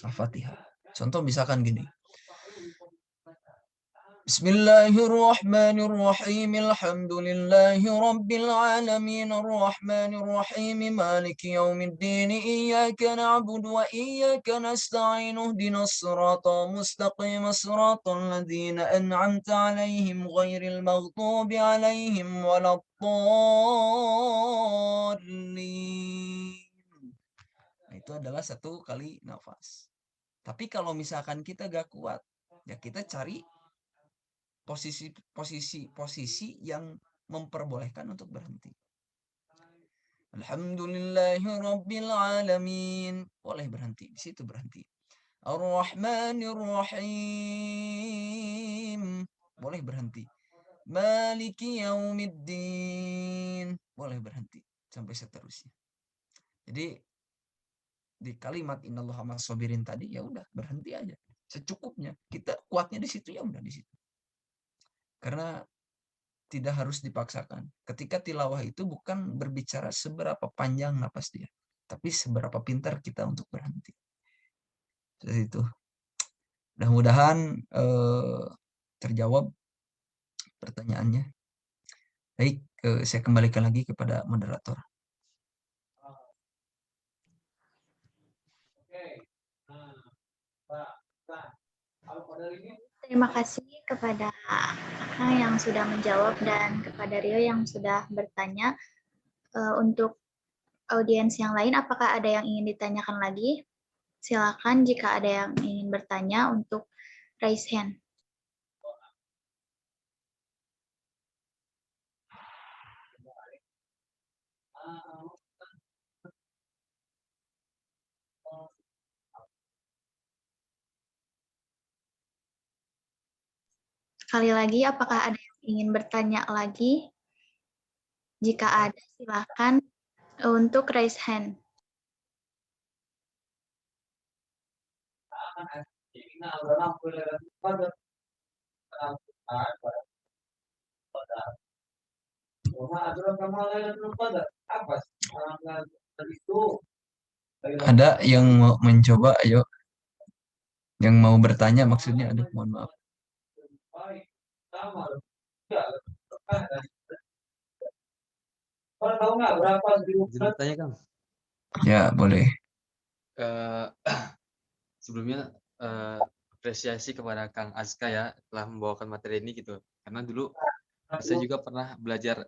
Al-Fatihah. Contoh misalkan gini. Bismillahirrahmanirrahim. Alhamdulillahi rabbil alamin arrahmanir rahim maliki yaumiddin iyyaka na'budu wa iyyaka nasta'in ihdinas siratal mustaqim siratal ladzina an'amta 'alaihim ghairil maghdubi 'alaihim waladdallin. Nah, itu adalah 1 kali nafas. Tapi kalau misalkan kita gak kuat, ya kita cari posisi yang memperbolehkan untuk berhenti. Alhamdulillahirabbil alamin. Boleh berhenti, di situ berhenti. Ar-Rahmanir Rahim. Boleh berhenti. Maliki yaumiddin. Boleh berhenti sampai seterusnya. Jadi di kalimat innallaha ma'as-sabirin tadi ya udah berhenti aja secukupnya. Kita kuatnya di situ ya udah di situ. Karena tidak harus dipaksakan. Ketika tilawah itu bukan berbicara seberapa panjang napas dia, tapi seberapa pintar kita untuk berhenti. Seperti itu. Mudah-mudahan terjawab pertanyaannya. Baik, saya kembalikan lagi kepada moderator. Terima kasih kepada Kang yang sudah menjawab dan kepada Rio yang sudah bertanya. Untuk audiens yang lain, apakah ada yang ingin ditanyakan lagi? Silakan jika ada yang ingin bertanya untuk raise hand. Sekali lagi, apakah ada yang ingin bertanya lagi? Jika ada, silakan untuk raise hand. Ada yang mau mencoba? Ayo. Yang mau bertanya maksudnya, aduh mohon maaf. Izin bertanya, Kang. Ya, boleh. Eh, Sebelumnya apresiasi kepada Kang Azka ya telah membawakan materi ini gitu. Karena dulu saya juga pernah belajar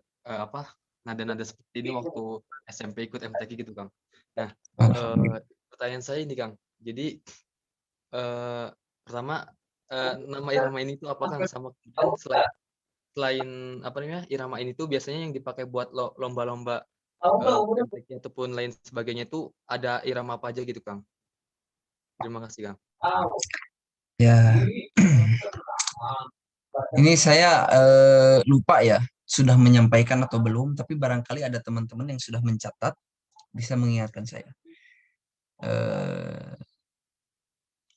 nada-nada seperti ini waktu SMP ikut MTQ gitu, Kang. Nah, Alhamdulillah. pertanyaan saya ini, Kang. Jadi pertama nama irama ini tuh apa, Kang? Sama kemudian selain apa namanya irama ini tuh biasanya yang dipakai buat lomba-lomba MTQ ataupun lain sebagainya itu ada irama apa aja gitu, Kang? Terima kasih, Kang. Ya, ini saya lupa ya, sudah menyampaikan atau belum, tapi barangkali ada teman-teman yang sudah mencatat, bisa mengingatkan saya.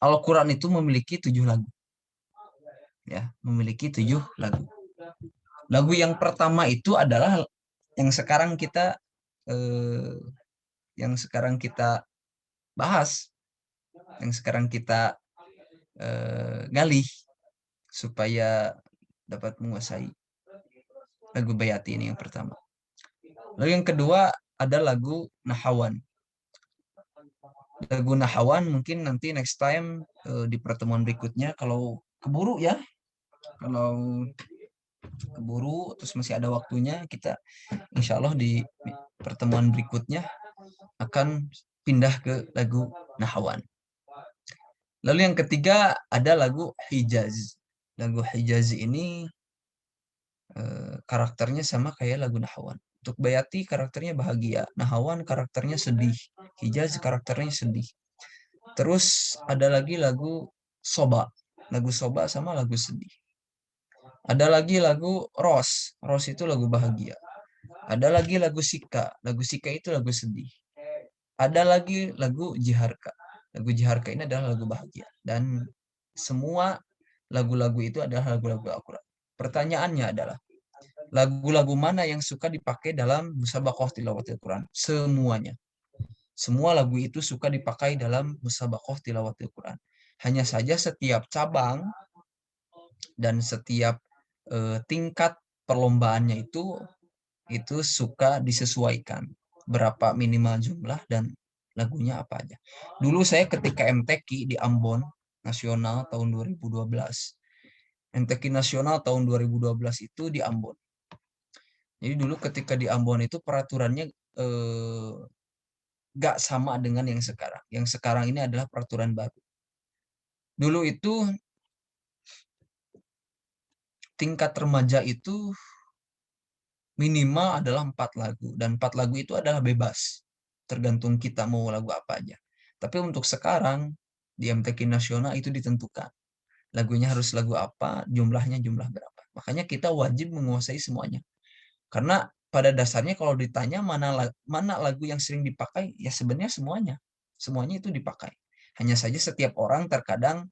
Al-Quran itu memiliki 7 lagu. Ya, memiliki 7 lagu. Lagu yang pertama itu adalah yang sekarang kita bahas, yang sekarang kita gali supaya dapat menguasai lagu Bayati ini yang pertama. Lalu yang kedua ada lagu Nahawan. Lagu Nahawan mungkin nanti next time di pertemuan berikutnya kalau keburu ya. Kalau keburu terus masih ada waktunya, kita insya Allah di pertemuan berikutnya akan pindah ke lagu Nahawan. Lalu yang ketiga ada lagu Hijaz. Lagu Hijaz ini karakternya sama kayak lagu Nahawan. Untuk Bayati karakternya bahagia, Nahawan karakternya sedih, Hijaz karakternya sedih. Terus ada lagi lagu Soba. Lagu Soba sama lagu sedih. Ada lagi lagu Ros. Ros itu lagu bahagia. Ada lagi lagu Sika. Lagu Sika itu lagu sedih. Ada lagi lagu Jiharka. Lagu Jiharka ini adalah lagu bahagia. Dan semua lagu-lagu itu adalah lagu-lagu Al-Quran. Pertanyaannya adalah, lagu-lagu mana yang suka dipakai dalam musabaqah tilawatil Quran? Semuanya. Semua lagu itu suka dipakai dalam musabaqah tilawatil Quran. Hanya saja setiap cabang dan setiap tingkat perlombaannya itu suka disesuaikan berapa minimal jumlah dan lagunya apa aja. Dulu saya ketika MTQ di Ambon Nasional tahun 2012. MTQ Nasional tahun 2012 itu di Ambon. Jadi dulu ketika di Ambon itu peraturannya gak sama dengan yang sekarang. Yang sekarang ini adalah peraturan baru. Dulu itu tingkat remaja itu minimal adalah 4 lagu. Dan 4 lagu itu adalah bebas. Tergantung kita mau lagu apa aja. Tapi untuk sekarang di MTQ Nasional itu ditentukan. Lagunya harus lagu apa, jumlahnya jumlah berapa. Makanya kita wajib menguasai semuanya. Karena pada dasarnya kalau ditanya mana lagu yang sering dipakai, ya sebenarnya semuanya. Semuanya itu dipakai. Hanya saja setiap orang terkadang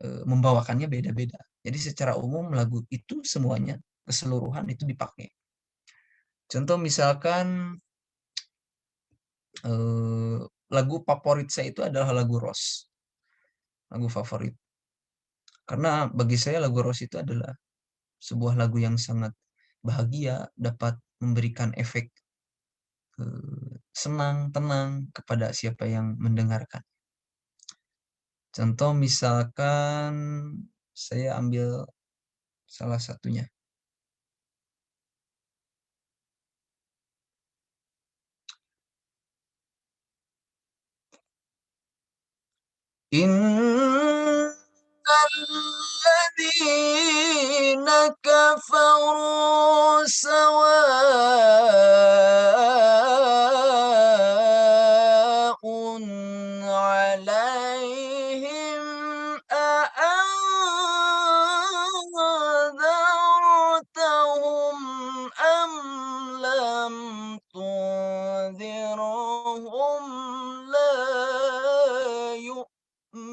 membawakannya beda-beda. Jadi secara umum lagu itu semuanya, keseluruhan itu dipakai. Contoh misalkan lagu favorit saya itu adalah lagu Ros. Lagu favorit. Karena bagi saya lagu Ros itu adalah sebuah lagu yang sangat bahagia, dapat memberikan efek senang, tenang kepada siapa yang mendengarkan. Contoh misalkan saya ambil salah satunya. Innalladzina kafaru sawa'un 'alaihim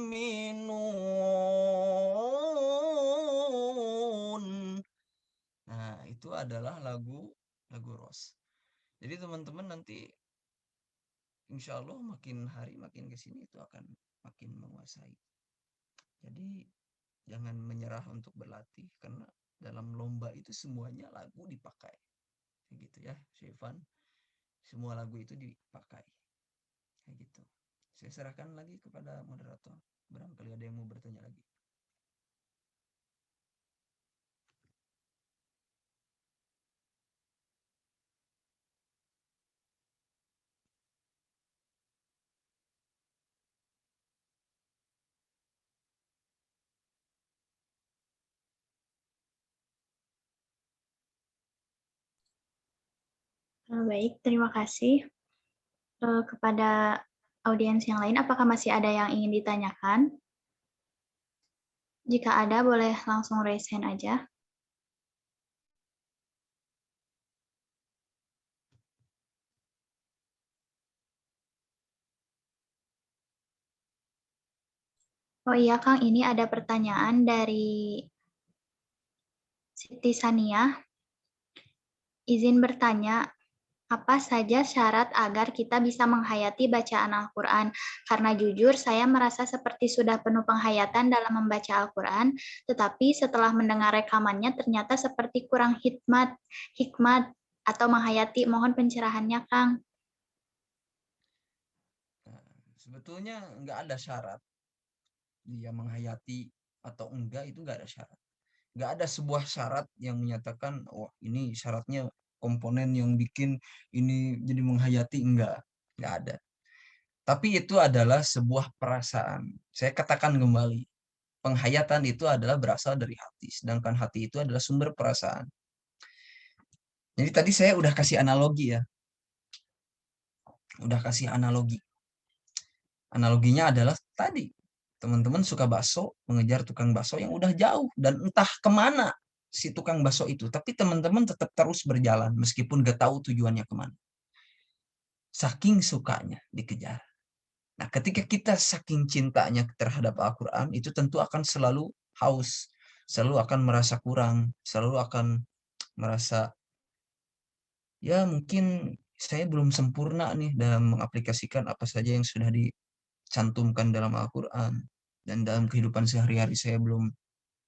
yu'minun. Nah, itu adalah lagu Ros. Jadi teman-teman nanti insya Allah makin hari makin ke sini itu akan makin menguasai. Jadi jangan menyerah untuk berlatih karena dalam lomba itu semuanya lagu dipakai. Gitu ya, Syefan. Semua lagu itu dipakai. Kayak gitu. Saya serahkan lagi kepada moderator. Barangkali ada yang mau bertanya lagi. Baik, terima kasih. Kepada audiens yang lain, apakah masih ada yang ingin ditanyakan? Jika ada, boleh langsung raise hand aja. Oh iya, Kang, ini ada pertanyaan dari Siti Sania. Izin bertanya, apa saja syarat agar kita bisa menghayati bacaan Al-Quran? Karena jujur, saya merasa seperti sudah penuh penghayatan dalam membaca Al-Quran, tetapi setelah mendengar rekamannya ternyata seperti kurang hikmat atau menghayati. Mohon pencerahannya, Kang. Sebetulnya nggak ada syarat dia menghayati atau enggak, itu nggak ada syarat. Nggak ada sebuah syarat yang menyatakan, wah ini syaratnya komponen yang bikin ini jadi menghayati, nggak ada. Tapi itu adalah sebuah perasaan. Saya katakan kembali, penghayatan itu adalah berasal dari hati, sedangkan hati itu adalah sumber perasaan. Jadi tadi saya udah kasih analogi ya. Udah kasih analogi. Analoginya adalah tadi, teman-teman suka bakso, mengejar tukang bakso yang udah jauh, dan entah kemana si tukang bakso itu, tapi teman-teman tetap terus berjalan, meskipun gak tahu tujuannya kemana. Saking sukanya dikejar. Nah, ketika kita saking cintanya terhadap Al-Quran, itu tentu akan selalu haus, selalu akan merasa kurang, selalu akan merasa, ya mungkin saya belum sempurna nih dalam mengaplikasikan apa saja yang sudah dicantumkan dalam Al-Quran. Dan dalam kehidupan sehari-hari saya belum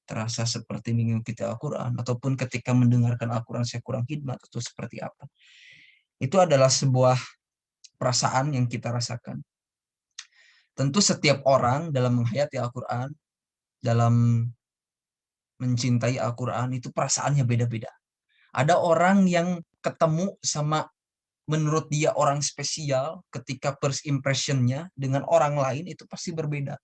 terasa seperti mengikuti Al-Quran, ataupun ketika mendengarkan Al-Quran saya kurang hikmat atau seperti apa. Itu adalah sebuah perasaan yang kita rasakan. Tentu setiap orang dalam menghayati Al-Quran, dalam mencintai Al-Quran, itu perasaannya beda-beda. Ada orang yang ketemu sama menurut dia orang spesial, ketika first impression-nya dengan orang lain itu pasti berbeda.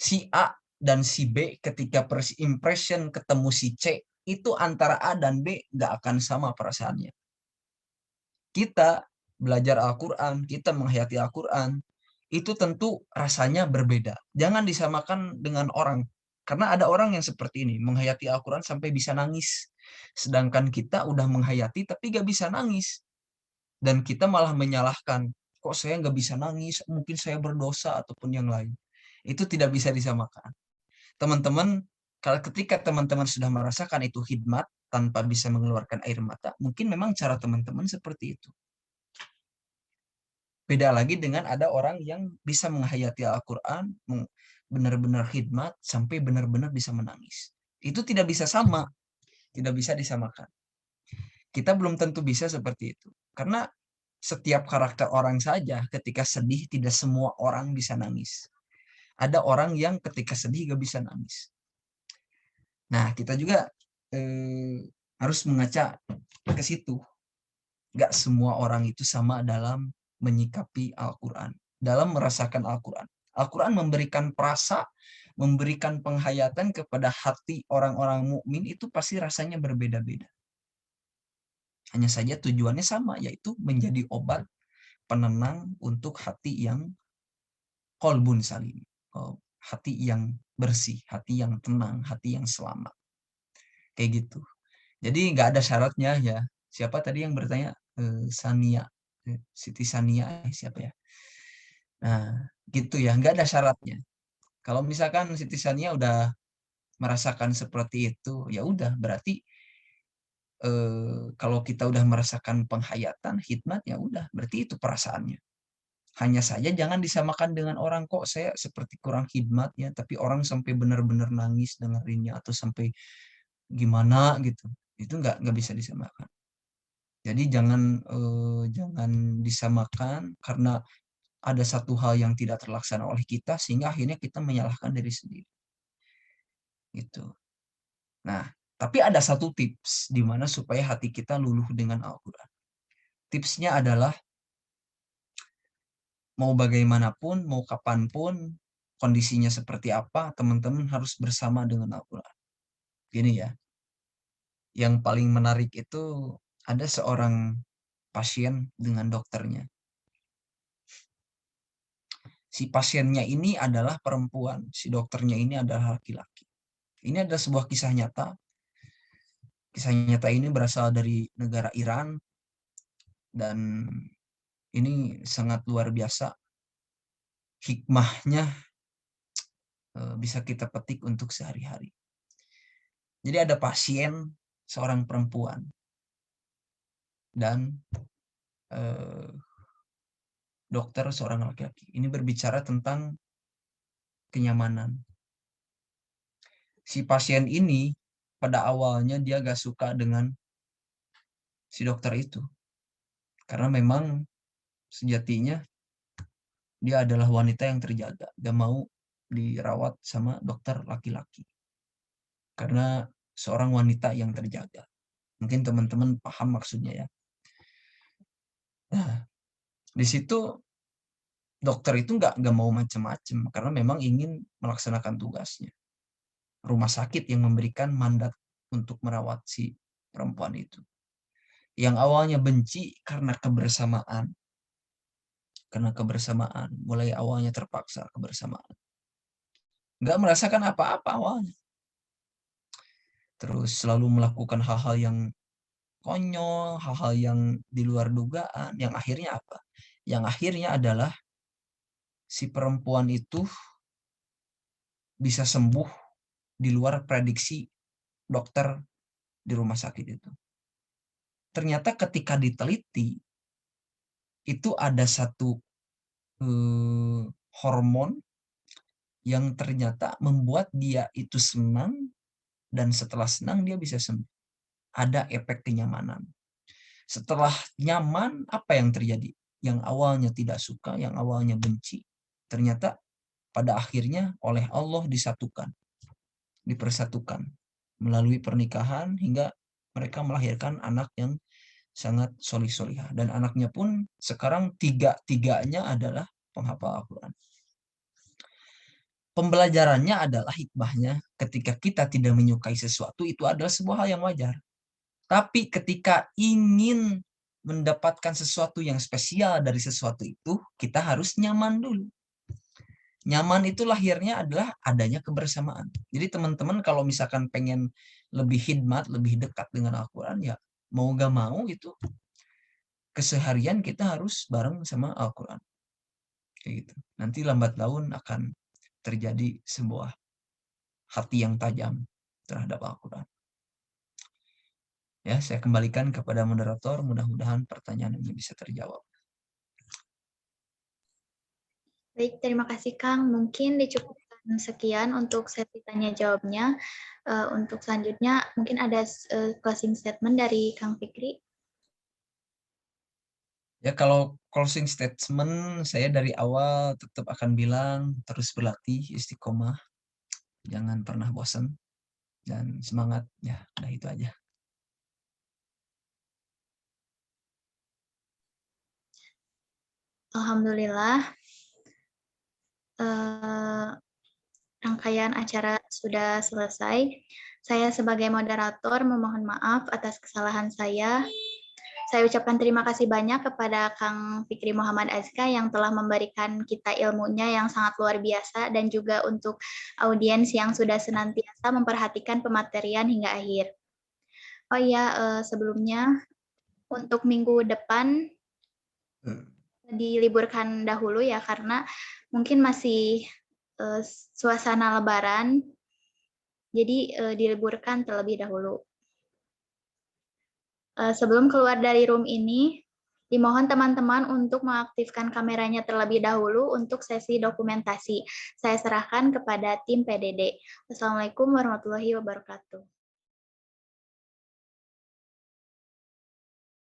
Si A dan si B ketika first impression ketemu si C, itu antara A dan B gak akan sama perasaannya. Kita belajar Al-Quran, kita menghayati Al-Quran, itu tentu rasanya berbeda. Jangan disamakan dengan orang. Karena ada orang yang seperti ini, menghayati Al-Quran sampai bisa nangis. Sedangkan kita udah menghayati tapi gak bisa nangis. Dan kita malah menyalahkan, kok saya gak bisa nangis, mungkin saya berdosa ataupun yang lain. Itu tidak bisa disamakan. Teman-teman, kalau ketika teman-teman sudah merasakan itu hikmat tanpa bisa mengeluarkan air mata, mungkin memang cara teman-teman seperti itu. Beda lagi dengan ada orang yang bisa menghayati Al-Quran, benar-benar hikmat, sampai benar-benar bisa menangis. Itu tidak bisa sama, tidak bisa disamakan. Kita belum tentu bisa seperti itu. Karena setiap karakter orang saja ketika sedih, tidak semua orang bisa nangis. Ada orang yang ketika sedih gak bisa nangis. Nah, kita juga harus mengaca ke situ. Gak semua orang itu sama dalam menyikapi Al-Quran, dalam merasakan Al-Quran. Al-Quran memberikan perasa, memberikan penghayatan kepada hati orang-orang mukmin, itu pasti rasanya berbeda-beda. Hanya saja tujuannya sama, yaitu menjadi obat penenang untuk hati yang qalbun salim, hati yang bersih, hati yang tenang, hati yang selamat. Kayak gitu. Jadi nggak ada syaratnya ya. Siapa tadi yang bertanya? Sania, Siti Sania, siapa ya? Nah, gitu ya, nggak ada syaratnya. Kalau misalkan Siti Sania udah merasakan seperti itu, ya udah berarti kalau kita udah merasakan penghayatan, hikmat, ya udah berarti itu perasaannya. Hanya saja jangan disamakan dengan orang, kok saya seperti kurang hikmatnya, tapi orang sampai benar-benar nangis dengerinnya atau sampai gimana gitu. Itu nggak bisa disamakan. Jadi jangan disamakan karena ada satu hal yang tidak terlaksana oleh kita sehingga akhirnya kita menyalahkan diri sendiri. Gitu. Nah, tapi ada satu tips di mana supaya hati kita luluh dengan Al-Quran. Tipsnya adalah mau bagaimanapun, mau kapanpun, kondisinya seperti apa, teman-teman harus bersama dengan Al-Quran. Gini ya, yang paling menarik itu ada seorang pasien dengan dokternya. Si pasiennya ini adalah perempuan, si dokternya ini adalah laki-laki. Ini adalah sebuah kisah nyata. Kisah nyata ini berasal dari negara Iran dan ini sangat luar biasa. Hikmahnya bisa kita petik untuk sehari-hari. Jadi ada pasien, seorang perempuan, dan dokter seorang laki-laki. Ini berbicara tentang kenyamanan. Si pasien ini pada awalnya dia gak suka dengan si dokter itu. Karena memang sejatinya dia adalah wanita yang terjaga. Gak mau dirawat sama dokter laki-laki. Karena seorang wanita yang terjaga. Mungkin teman-teman paham maksudnya ya. Nah, di situ dokter itu nggak mau macam-macam karena memang ingin melaksanakan tugasnya. Rumah sakit yang memberikan mandat untuk merawat si perempuan itu. Yang awalnya benci karena kebersamaan. Mulai awalnya terpaksa kebersamaan. Nggak merasakan apa-apa awalnya. Terus selalu melakukan hal-hal yang konyol, hal-hal yang di luar dugaan. Yang akhirnya apa? Yang akhirnya adalah si perempuan itu bisa sembuh di luar prediksi dokter di rumah sakit itu. Ternyata ketika diteliti, itu ada satu hormon yang ternyata membuat dia itu senang, dan setelah senang dia bisa sembuh. Ada efek kenyamanan. Setelah nyaman, apa yang terjadi? Yang awalnya tidak suka, yang awalnya benci, ternyata pada akhirnya oleh Allah disatukan, dipersatukan melalui pernikahan hingga mereka melahirkan anak yang sangat solih-solihah. Dan anaknya pun sekarang tiga-tiganya adalah penghafal Al-Quran. Pembelajarannya adalah hikmahnya ketika kita tidak menyukai sesuatu itu adalah sebuah hal yang wajar. Tapi ketika ingin mendapatkan sesuatu yang spesial dari sesuatu itu, kita harus nyaman dulu. Nyaman itu lahirnya adalah adanya kebersamaan. Jadi teman-teman kalau misalkan pengen lebih hikmat, lebih dekat dengan Al-Quran, ya mau gak mau gitu, keseharian kita harus bareng sama Al-Quran. Kayak gitu. Nanti lambat laun akan terjadi sebuah hati yang tajam terhadap Al-Quran. Ya, saya kembalikan kepada moderator, mudah-mudahan pertanyaan ini bisa terjawab. Baik, terima kasih Kang. Mungkin dicukupkan sekian untuk sesi tanya jawabnya. Untuk selanjutnya mungkin ada closing statement dari Kang Fikri. Ya, kalau closing statement saya dari awal tetap akan bilang terus berlatih, istiqomah, jangan pernah bosan dan semangat. Ya, udah itu aja. Alhamdulillah. Rangkaian acara sudah selesai. Saya sebagai moderator memohon maaf atas kesalahan saya. Saya ucapkan terima kasih banyak kepada Kang Fikri Muhammad Azka yang telah memberikan kita ilmunya yang sangat luar biasa dan juga untuk audiens yang sudah senantiasa memperhatikan pematerian hingga akhir. Oh iya, sebelumnya untuk minggu depan diliburkan dahulu ya karena mungkin masih suasana Lebaran, jadi diliburkan terlebih dahulu. Sebelum keluar dari room ini, dimohon teman-teman untuk mengaktifkan kameranya terlebih dahulu untuk sesi dokumentasi. Saya serahkan kepada tim PDD. Wassalamualaikum warahmatullahi wabarakatuh.